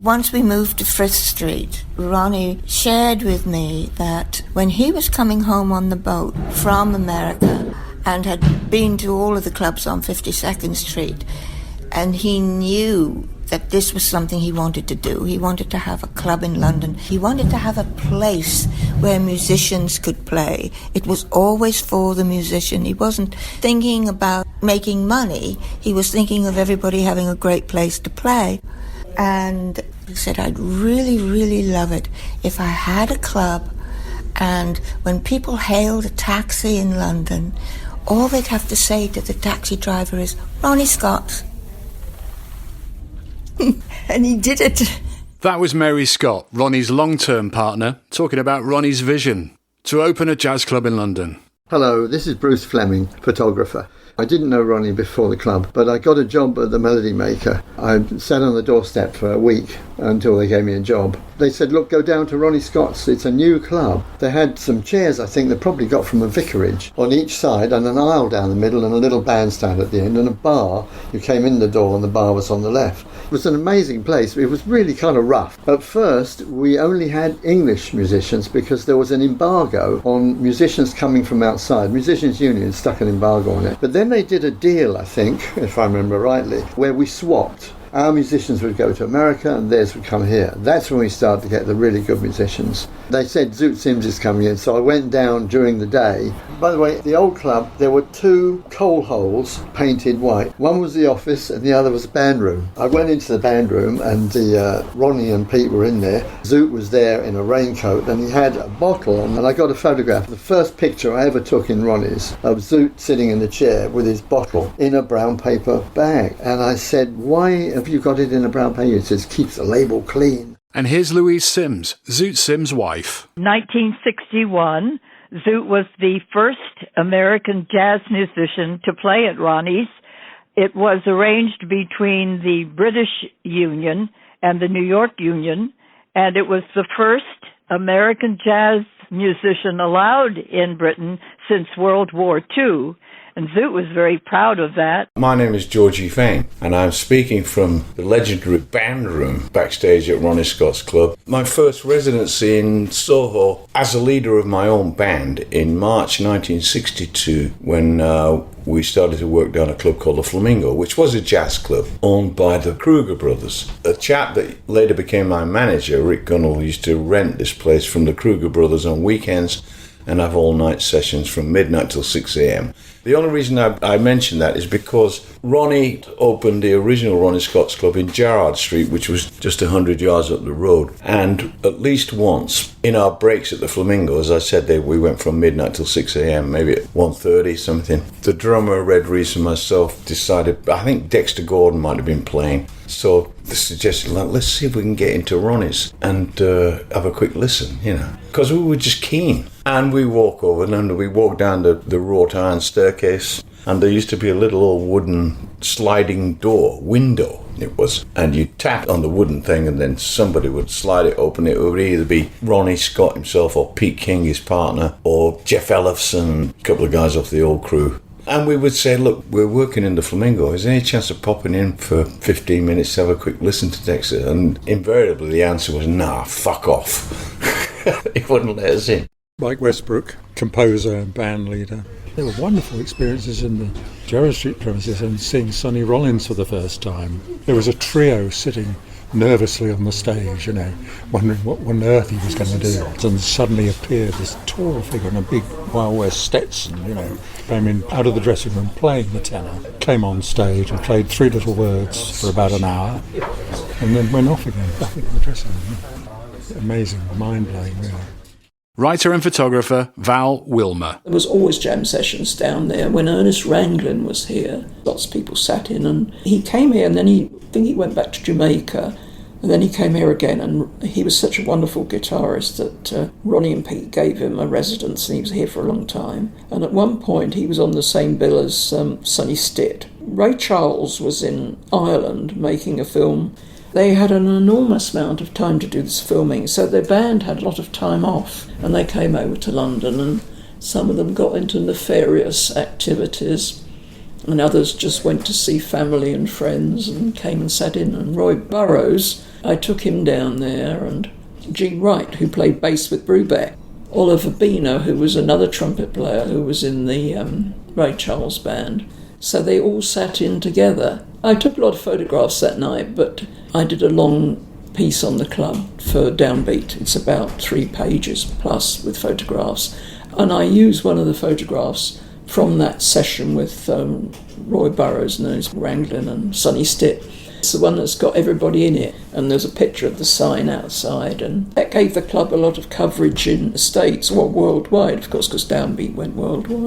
Once we moved to Frith Street, Ronnie shared with me that when he was coming home on the boat from America and had been to all of the clubs on 52nd Street, and he knew that this was something he wanted to do. He wanted to have a club in London. He wanted to have a place where musicians could play. It was always for the musician. He wasn't thinking about making money. He was thinking of everybody having a great place to play. And he said, I'd really, really love it if I had a club, and when people hailed a taxi in London, all they'd have to say to the taxi driver is, Ronnie Scott. And he did it. That was Mary Scott, Ronnie's long-term partner, talking about Ronnie's vision to open a jazz club in London. Hello, this is Bruce Fleming, photographer. I didn't know Ronnie before the club, but I got a job at the Melody Maker. I sat on the doorstep for a week until they gave me a job. They said, look, go down to Ronnie Scott's. It's a new club. They had some chairs, I think, they probably got from a vicarage on each side, and an aisle down the middle, and a little bandstand at the end, and a bar. You came in the door and the bar was on the left. It was an amazing place. It was really kind of rough. At first, we only had English musicians because there was an embargo on musicians coming from outside. Musicians' Union stuck an embargo on it. But then they did a deal, I think, if I remember rightly, where we swapped. Our musicians would go to America and theirs would come here. That's when we started to get the really good musicians. They said Zoot Sims is coming in, so I went down during the day. By the way, the old club, there were two coal holes painted white. One was the office and the other was the band room. I went into the band room and Ronnie and Pete were in there. Zoot was there in a raincoat and he had a bottle, and I got a photograph. The first picture I ever took in Ronnie's of Zoot sitting in the chair with his bottle in a brown paper bag. And I said, why have you got it in a brown paper? It says, keeps the label clean. And here's Louise Sims, Zoot Sims' wife. 1961, Zoot was the first American jazz musician to play at Ronnie's. It was arranged between the British Union and the New York Union, and it was the first American jazz musician allowed in Britain since World War II. And Zoot was very proud of that. My name is Georgie Fang, and I'm speaking from the legendary band room backstage at Ronnie Scott's Club. My first residency in Soho as a leader of my own band in March 1962, when we started to work down a club called the Flamingo, which was a jazz club owned by the Kruger brothers. A chap that later became my manager, Rick Gunnell, used to rent this place from the Kruger brothers on weekends and have all-night sessions from midnight till 6 a.m. The only reason I mention that is because Ronnie opened the original Ronnie Scott's Club in Gerrard Street, which was just 100 yards up the road. And at least once, in our breaks at the Flamingo, as I said, we went from midnight till 6 a.m, maybe at 1:30 something. The drummer, Red Reese, and myself decided, I think Dexter Gordon might have been playing, so the suggestion, let's see if we can get into Ronnie's and have a quick listen, because we were just keen. And we walk over, and we walk down the wrought iron staircase, and there used to be a little old wooden sliding window it was, and you tap on the wooden thing and then somebody would slide it open. It would either be Ronnie Scott himself or Pete King, his partner, or Jeff Ellefson, a couple of guys off the old crew. And we would say, look, we're working in the Flamingo. Is there any chance of popping in for 15 minutes to have a quick listen to Dexter? And invariably the answer was, nah, fuck off. He wouldn't let us in. Mike Westbrook, composer and band leader. There were wonderful experiences in the Gerrard Street premises and seeing Sonny Rollins for the first time. There was a trio sitting nervously on the stage, wondering what on earth he was going to do. And suddenly appeared this tall figure in a big Wild West Stetson, came in out of the dressing room playing the tenor, came on stage and played Three Little Words for about an hour, and then went off again, back into the dressing room. Amazing, mind-blowing, really. Writer and photographer Val Wilmer. There was always jam sessions down there. When Ernest Ranglin was here, lots of people sat in, and he came here and then I think he went back to Jamaica, and then he came here again, and he was such a wonderful guitarist that Ronnie and Pete gave him a residence, and he was here for a long time. And at one point he was on the same bill as Sonny Stitt. Ray Charles was in Ireland making a film. They had an enormous amount of time to do this filming, so their band had a lot of time off, and they came over to London, and some of them got into nefarious activities, and others just went to see family and friends and came and sat in. And Roy Burrows I took him down there, and Gene Wright, who played bass with Brubeck, Oliver Bino, who was another trumpet player who was in the Ray Charles band. So they all sat in together. I took a lot of photographs that night, but I did a long piece on the club for Downbeat. It's about 3 pages plus with photographs. And I used one of the photographs from that session with Roy Burrows, known as Wranglin, and Sonny Stitt. It's the one that's got everybody in it, and there's a picture of the sign outside, and that gave the club a lot of coverage in the States, well, worldwide, of course, because Downbeat went worldwide.